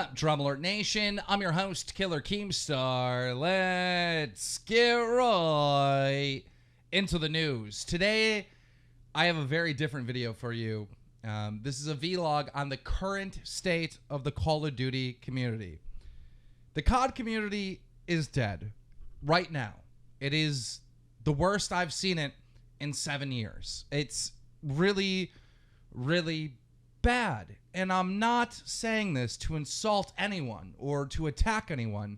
up, DramaAlert Nation? I'm your host, Killer Keemstar. Let's get right into the news. Today, I have a very different video for you. This is a vlog on the current state of the Call of Duty community. The COD community is dead right now. It is the worst I've seen it in 7 years. It's really, really bad. And I'm not saying this to insult anyone or to attack anyone,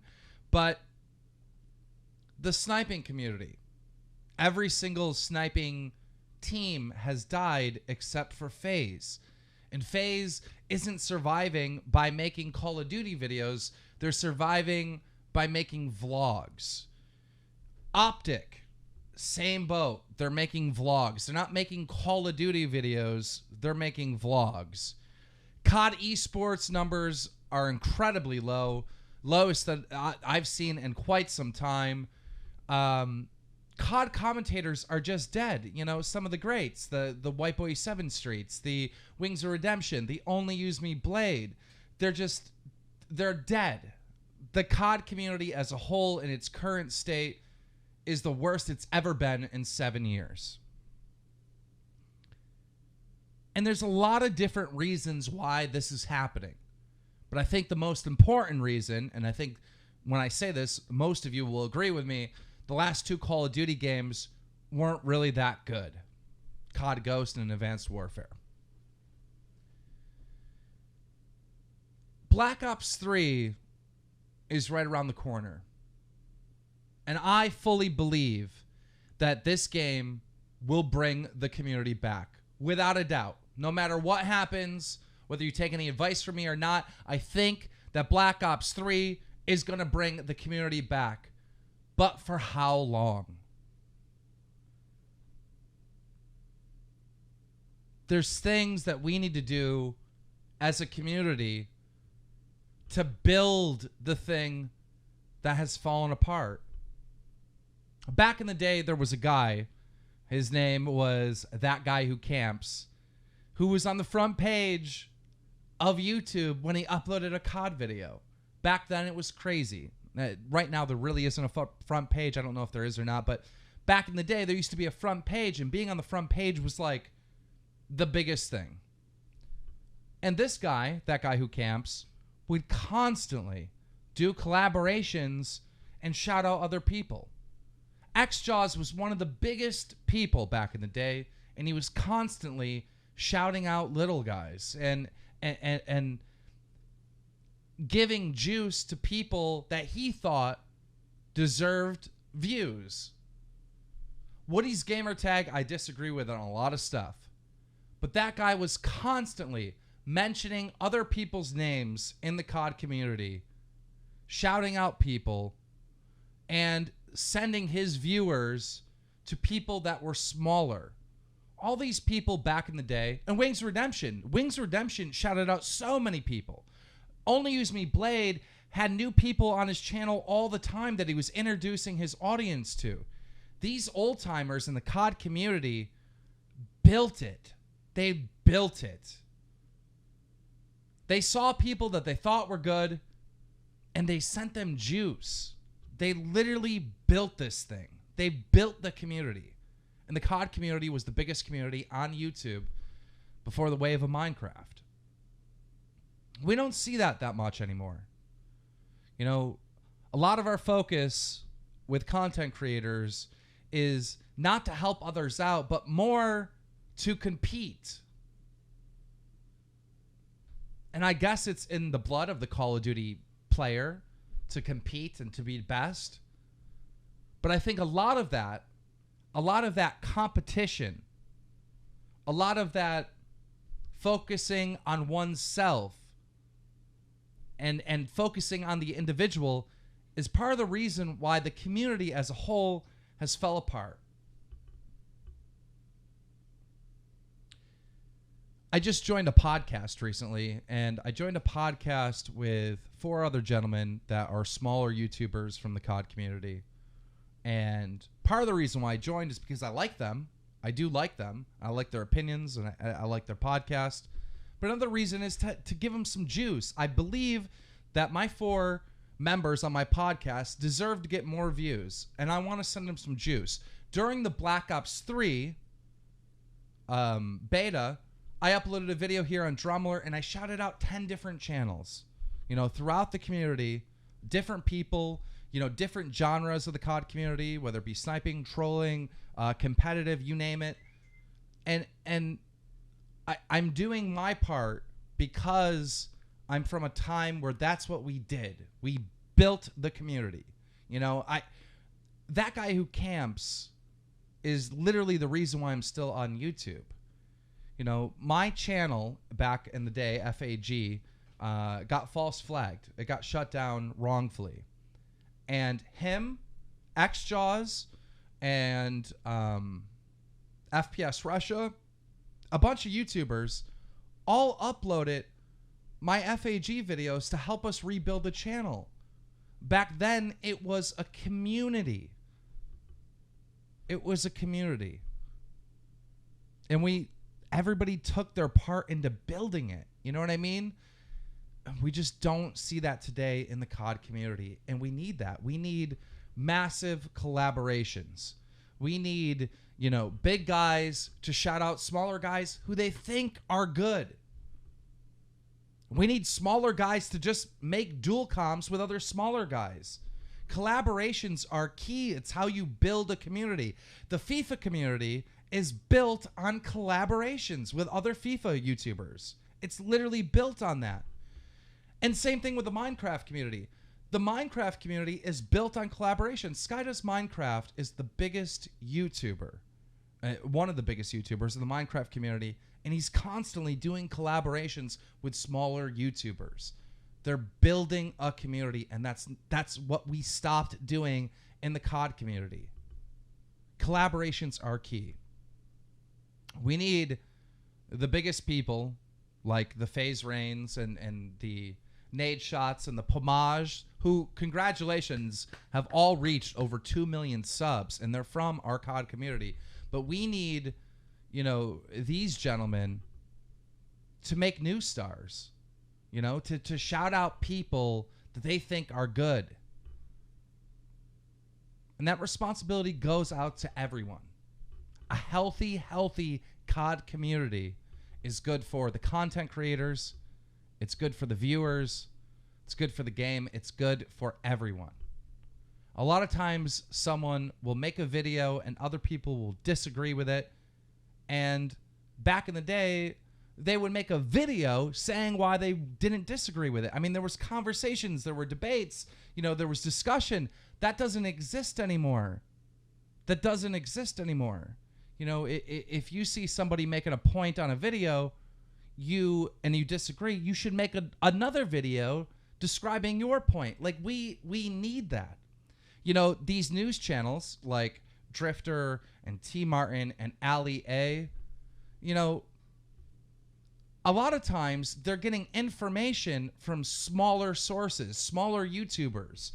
but the sniping community, every single sniping team has died except for FaZe. And FaZe isn't surviving by making Call of Duty videos. They're surviving by making vlogs. Optic, same boat. They're making vlogs. They're not making Call of Duty videos. They're making vlogs. COD esports numbers are incredibly low. Lowest that I've seen in quite some time. COD commentators are just dead. You know, some of the greats, the White Boy 7 Streets, the Wings of Redemption, the Only Use Me Blade. They're dead. The COD community as a whole in its current state is the worst it's ever been in 7 years. And there's a lot of different reasons why this is happening. But I think the most important reason, and I think when I say this, most of you will agree with me, the last two Call of Duty games weren't really that good. COD Ghost and Advanced Warfare. Black Ops 3 is right around the corner. And I fully believe that this game will bring the community back. Without a doubt. No matter what happens, whether you take any advice from me or not, I think that Black Ops 3 is going to bring the community back. But for how long? There's things that we need to do as a community to build the thing that has fallen apart. Back in the day, there was a guy, his name was That Guy Who Camps, who was on the front page of YouTube when he uploaded a COD video. Back then, it was crazy. Right now, there really isn't a front page. I don't know if there is or not, but back in the day, there used to be a front page, and being on the front page was like the biggest thing. And this guy, That Guy Who Camps, would constantly do collaborations and shout out other people. XJaws was one of the biggest people back in the day, and he was constantly shouting out little guys and giving juice to people that he thought deserved views. Woody's gamertag, I disagree with on a lot of stuff, but that guy was constantly mentioning other people's names in the COD community, shouting out people, and sending his viewers to people that were smaller. All these people back in the day, and Wings of Redemption shouted out so many people. Only Use Me Blade had new people on his channel all the time that he was introducing his audience to. These old timers in the COD community built it. They built it. They saw people that they thought were good, and they sent them juice. They literally built this thing. They built the community. And the COD community was the biggest community on YouTube before the wave of Minecraft. We don't see that much anymore. You know, a lot of our focus with content creators is not to help others out, but more to compete. And I guess it's in the blood of the Call of Duty player to compete and to be best. But I think a lot of that competition, a lot of that focusing on oneself and focusing on the individual is part of the reason why the community as a whole has fell apart. I just joined a podcast recently, and I joined a podcast with 4 other gentlemen that are smaller YouTubers from the COD community. And part of the reason why I joined is because I like them. I do like them. I like their opinions, and I like their podcast. But another reason is to give them some juice. I believe that my 4 members on my podcast deserve to get more views, and I want to send them some juice. During the Black Ops 3 beta, I uploaded a video here on DramaAlert, and I shouted out 10 different channels, throughout the community, different people, different genres of the COD community, whether it be sniping, trolling, competitive, you name it. And I'm doing my part because I'm from a time where that's what we did. We built the community. That guy who camps is literally the reason why I'm still on YouTube. My channel back in the day, FAG, got false flagged. It got shut down wrongfully. And him, XJaws, and FPS Russia, a bunch of YouTubers, all uploaded my FAG videos to help us rebuild the channel. Back then, it was a community. It was a community. And everybody took their part into building it. You know what I mean? We just don't see that today in the COD community. And we need that. We need massive collaborations. We need, big guys to shout out smaller guys who they think are good. We need smaller guys to just make dual comms with other smaller guys. Collaborations are key. It's how you build a community. The FIFA community is built on collaborations with other FIFA YouTubers. It's literally built on that. And same thing with the Minecraft community. The Minecraft community is built on collaboration. Skydoes Minecraft is the biggest YouTuber, one of the biggest YouTubers in the Minecraft community, and he's constantly doing collaborations with smaller YouTubers. They're building a community, and that's what we stopped doing in the COD community. Collaborations are key. We need the biggest people like the FaZe Rains and the Nade Shots and the Pomage, who, congratulations, have all reached over 2 million subs, and they're from our COD community. But we need, these gentlemen to make new stars, to shout out people that they think are good. And that responsibility goes out to everyone. A healthy COD community is good for the content creators. It's good for the viewers. It's good for the game. It's good for everyone. A lot of times someone will make a video and other people will disagree with it. And back in the day, they would make a video saying why they didn't disagree with it. I mean, there was conversations, there were debates, there was discussion. That doesn't exist anymore. That doesn't exist anymore. If you see somebody making a point on a video, you disagree, you should make another video describing your point. Like, we need that. These news channels like Drifter and T Martin and Ali A, a lot of times they're getting information from smaller sources, smaller YouTubers.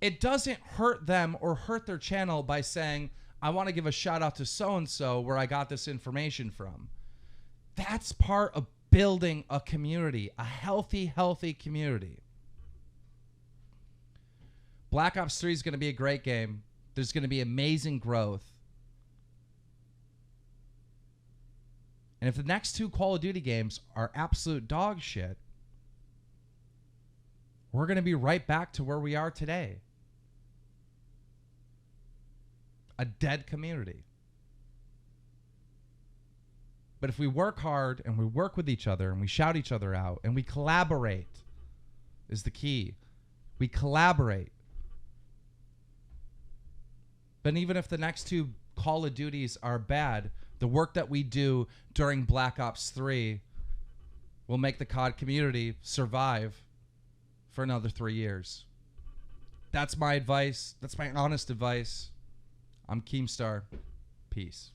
It doesn't hurt them or hurt their channel by saying, I want to give a shout out to so-and-so where I got this information from. That's part of building a community, a healthy community. Black Ops 3 is going to be a great game. There's going to be amazing growth. And if the next 2 Call of Duty games are absolute dog shit, we're going to be right back to where we are today. A dead community. But if we work hard and we work with each other and we shout each other out and we collaborate is the key. We collaborate. But even if the next 2 Call of Duties are bad, the work that we do during Black Ops 3 will make the COD community survive for another 3 years. That's my advice. That's my honest advice. I'm Keemstar. Peace.